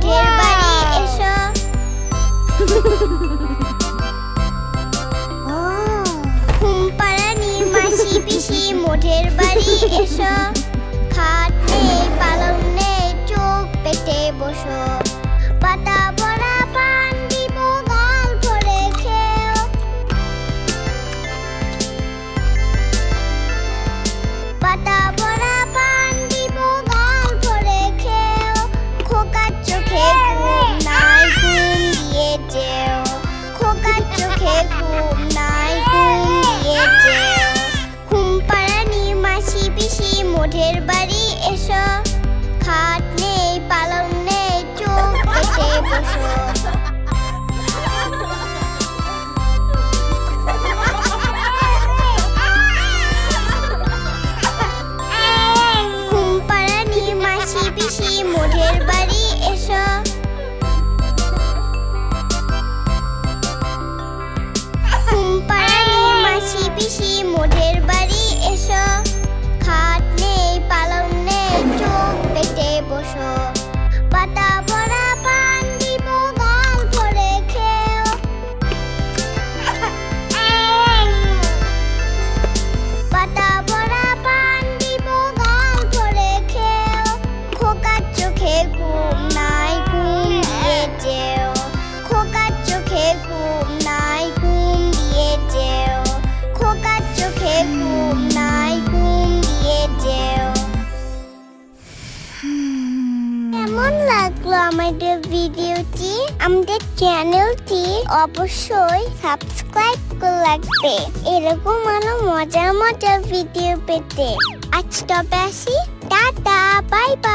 মোঢের বাড়ি এসো। ঘুমপাড়ানি মাসি পিসি মোঢের বাড়ি এসো। খাট নেই পালং নেই চোখ পেটে বসো। পাতা ভরা পান দিব গাল ভরে খেও। পাতা ভরা পান দিব গাল ভরে খেও। খোকার চোখে ঘুম নাই ঘুম দিয়ে যেও। খোকার চোখে ঘুম নাই ঘুম দিয়ে যেও। ঘুমপাড়ানি মাসি পিসি মোঢের বাড়ি এসো। খাট নেই পালং নেই চোখ পেটে বসো। ঘুমপাড়ানি মাসি পিসি মোঢের বাড়ি এসো। ঘুমপাড়ানি মাসি পিসি মোঢের বাড়ি এসো। খাট নেই পালং নেই চোখ পেটে বসো। পাতা ভরা পান দিব গাল ভরে খেও। পাতা ভরা পান দিব গাল ভরে খেও। খোকার চোখে ঘুম নাই ঘুম দিয়ে যেও। খোকার চোখে ঘুম নাই ঘুম দিয়ে যেও। খোকার চোখে ঘুম নাই ঘুম দিয়ে যেও। কেমন লাগলো আমাদের ভিডিওটি? আমাদের চ্যানেলটি অবশ্যই সাবস্ক্রাইব করে রাখবে এরকম আরো মজার মজার ভিডিও পেতে। আজ তবে আসি, টাটা, বাই বাই।